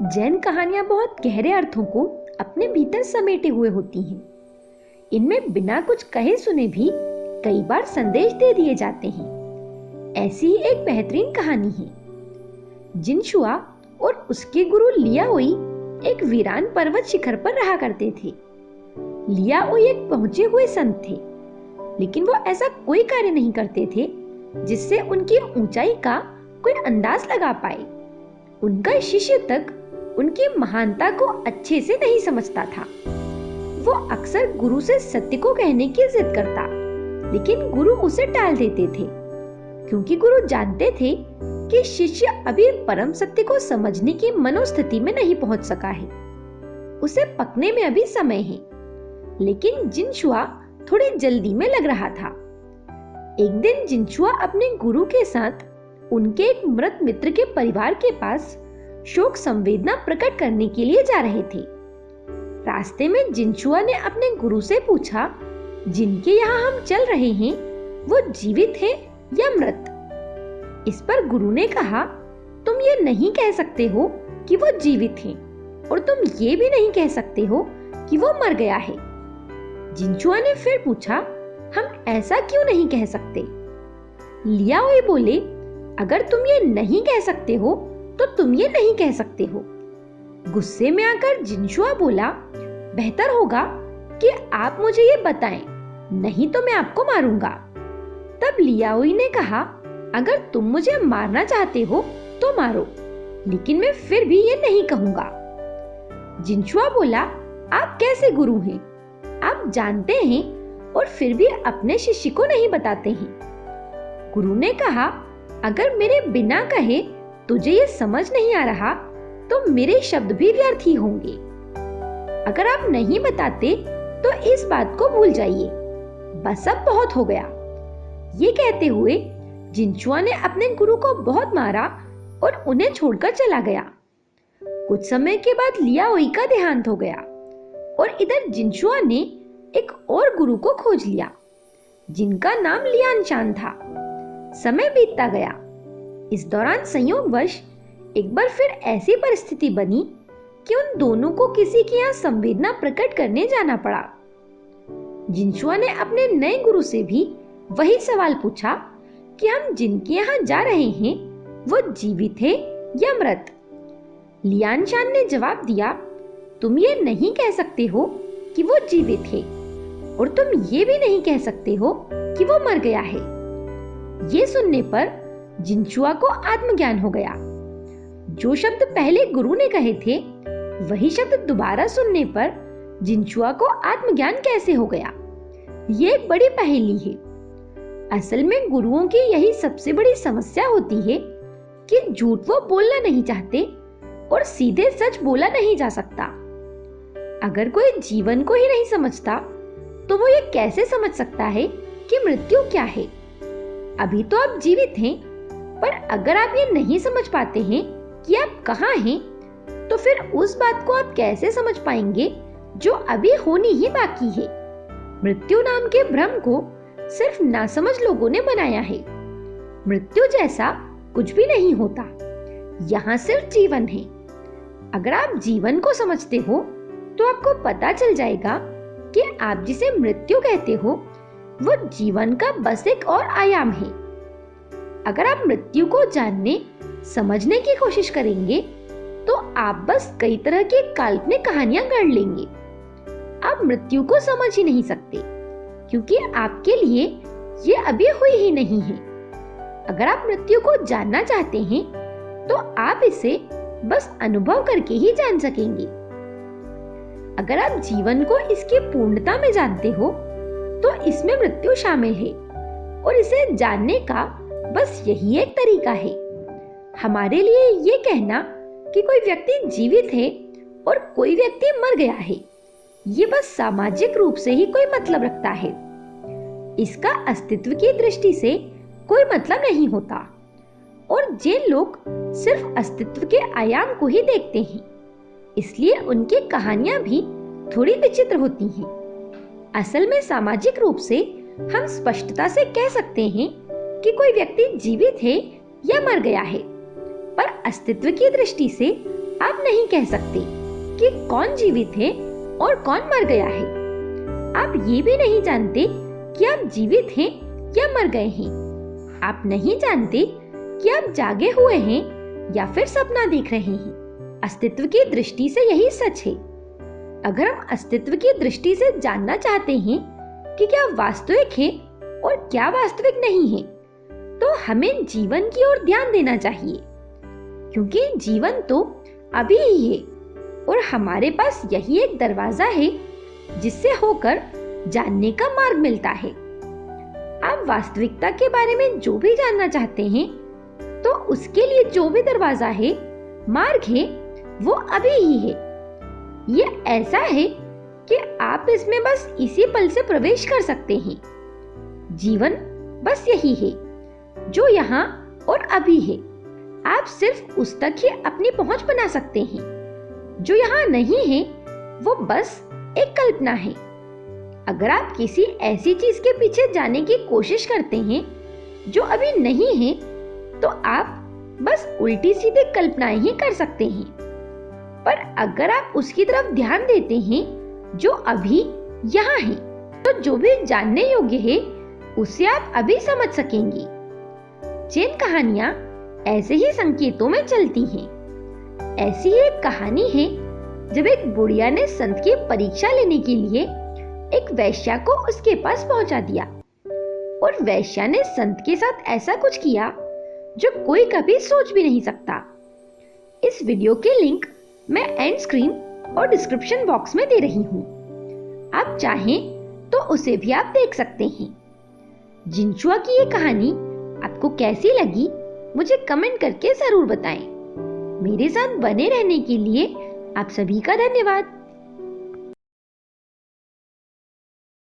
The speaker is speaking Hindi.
जैन कहानियां बहुत गहरे अर्थों को अपने भीतर समेटे हुए होती हैं। इनमें बिना कुछ कहे सुने भी कई बार संदेश दे दिए जाते हैं। ऐसी ही एक बेहतरीन कहानी है। जिनशुआ और उसके गुरु लियाओई एक वीरान पर्वत शिखर पर रहा करते थे। लियाओई एक पहुंचे हुए संत थे, लेकिन वो ऐसा कोई कार्य नहीं करते थे जिससे उनकी ऊंचाई का कोई अंदाज लगा पाए। उनका शिष्य तक उनकी महानता को अच्छे से नहीं समझता था। वो अक्सर गुरु से सत्य को कहने की जिद करता, लेकिन गुरु उसे टाल देते थे, क्योंकि गुरु जानते थे कि शिष्य अभी परम सत्य को समझने की मनोस्थिति में नहीं पहुंच सका है। उसे पकने में अभी समय है। लेकिन जिनशुआ थोड़ी जल्दी में लग रहा था। एक दिन जिनशुआ अपने गुरु के साथ उनके एक मृत मित्र के परिवार के पास शोक संवेदना प्रकट करने के लिए जा रहे थे। रास्ते में जिनशुआ ने अपने गुरु से पूछा, जिनके यहाँ हम चल रहे हैं वो जीवित है या मृत? इस पर गुरु ने कहा, तुम ये नहीं कह सकते हो कि वो जीवित है, और तुम ये भी नहीं कह सकते हो कि वो मर गया है। जिनशुआ ने फिर पूछा, हम ऐसा क्यों नहीं कह सकते? लियाओई बोले, अगर तुम ये नहीं कह सकते हो तो तुम ये नहीं कह सकते हो। गुस्से में आकर जिनशुआ बोला, बेहतर होगा कि आप मुझे ये बताएं, नहीं तो मैं आपको मारूंगा। तब लियाओई ने कहा, अगर तुम मुझे मारना चाहते हो तो मारो, लेकिन मैं फिर भी ये नहीं कहूंगा। जिनशुआ बोला, आप कैसे गुरु हैं? आप जानते हैं और फिर भी अपने शिष्य को नहीं बताते हैं। गुरु ने कहा, अगर मेरे बिना कहे तुझे ये समझ नहीं आ रहा तो मेरे शब्द भी व्यर्थ ही होंगे। अगर आप नहीं बताते तो इस बात को भूल जाइए, बस अब बहुत हो गया। ये कहते हुए जिनशुआ ने अपने गुरु को बहुत मारा और उन्हें छोड़कर चला गया। कुछ समय के बाद लियाओई का देहांत हो गया और इधर जिनशुआ ने एक और गुरु को खोज लिया, जिनका नाम लियानशान था। समय बीतता गया। इस दौरान संयोगवश एक बार फिर ऐसी परिस्थिति बनी कि उन दोनों को किसी के यहाँ संवेदना प्रकट करने जाना पड़ा। जिनशुआ ने अपने नए गुरु से भी वही सवाल पूछा कि हम जिनके यहाँ जा रहे हैं वो जीवित है या मृत? लियानशान ने जवाब दिया, तुम ये नहीं कह सकते हो कि वो जीवित है, और तुम ये भी नहीं कह सकते हो कि वो मर गया है। ये सुनने पर जिनशुआ को आत्मज्ञान हो गया। जो शब्द पहले गुरु ने कहे थे, वही शब्द दोबारा सुनने पर जिनशुआ को आत्मज्ञान कैसे हो गया? ये एक बड़ी पहेली है। असल में गुरुओं की यही सबसे बड़ी समस्या होती है कि झूठ वो बोलना नहीं चाहते और सीधे सच बोला नहीं जा सकता। अगर कोई जीवन को ही नहीं समझता तो वो ये कैसे समझ सकता है कि मृत्यु क्या है? अभी तो आप जीवित हैं, पर अगर आप ये नहीं समझ पाते हैं कि आप कहाँ हैं, तो फिर उस बात को आप कैसे समझ पाएंगे जो अभी होनी ही बाकी है? मृत्यु नाम के भ्रम को सिर्फ नासमझ लोगों ने बनाया है। मृत्यु जैसा कुछ भी नहीं होता, यहाँ सिर्फ जीवन है। अगर आप जीवन को समझते हो तो आपको पता चल जाएगा कि आप जिसे मृत्यु कहते हो वो जीवन का बस एक और आयाम है। अगर आप मृत्यु को जानने समझने की कोशिश करेंगे तो आप बस कई तरह की काल्पनिक कहानियां गढ़ लेंगे। आप मृत्यु को समझ ही नहीं सकते, क्योंकि आपके लिए ये अभी हुई ही नहीं है। अगर आप मृत्यु को जानना चाहते हैं तो आप इसे बस अनुभव करके ही जान सकेंगे। अगर आप जीवन को इसकी पूर्णता में जानते हो तो इसमें मृत्यु शामिल है, और इसे जानने का बस यही एक तरीका है। हमारे लिए ये कहना कि कोई व्यक्ति जीवित है और कोई व्यक्ति मर गया है, ये बस सामाजिक रूप से ही कोई मतलब रखता है। इसका अस्तित्व की दृष्टि से कोई मतलब नहीं होता, और जिन लोग सिर्फ अस्तित्व के आयाम को ही देखते हैं, इसलिए उनकी कहानियां भी थोड़ी विचित्र होती हैं। असल में सामाजिक रूप से हम स्पष्टता से कह सकते हैं कि कोई व्यक्ति जीवित है या मर गया है, पर अस्तित्व की दृष्टि से आप नहीं कह सकते कि कौन जीवित है और कौन मर गया है। आप ये भी नहीं जानते कि आप जीवित हैं या मर गए हैं। आप नहीं जानते कि आप जागे हुए हैं या फिर सपना देख रहे हैं। अस्तित्व की दृष्टि से यही सच है। अगर हम अस्तित्व की दृष्टि से जानना चाहते हैं कि क्या वास्तविक है और क्या वास्तविक नहीं है, तो हमें जीवन की ओर ध्यान देना चाहिए, क्योंकि जीवन तो अभी ही है और हमारे पास यही एक दरवाजा है जिससे होकर जानने का मार्ग मिलता है। आप वास्तविकता के बारे में जो भी जानना चाहते हैं, तो उसके लिए जो भी दरवाजा है, मार्ग है, वो अभी ही है। ये ऐसा है कि आप इसमें बस इसी पल से प्रवेश कर सकते हैं। जीवन बस यही है जो यहाँ और अभी है। आप सिर्फ उस तक ही अपनी पहुंच बना सकते हैं। जो यहाँ नहीं है वो बस एक कल्पना है। अगर आप किसी ऐसी चीज के पीछे जाने की कोशिश करते हैं जो अभी नहीं है, तो आप बस उल्टी सीधी कल्पनाएं ही कर सकते हैं। पर अगर आप उसकी तरफ ध्यान देते हैं जो अभी यहाँ है, तो जो भी जानने योग्य है उसे आप अभी समझ सकेंगे। चेन कहानियां ऐसे ही संकेतों में चलती हैं। ऐसी ही एक कहानी है जब एक बुढ़िया ने संत की परीक्षा लेने के लिए एक वैश्या को उसके पास पहुंचा दिया, और वैश्या ने संत के साथ ऐसा कुछ किया जो कोई कभी सोच भी नहीं सकता। इस वीडियो के लिंक मैं एंड स्क्रीन और डिस्क्रिप्शन बॉक्स में दे रही हूँ। आप चाहें तो उसे भी आप देख सकते हैं। जिनचुआ की ये कहानी आपको कैसी लगी, मुझे कमेंट करके जरूर बताएं। मेरे साथ बने रहने के लिए आप सभी का धन्यवाद।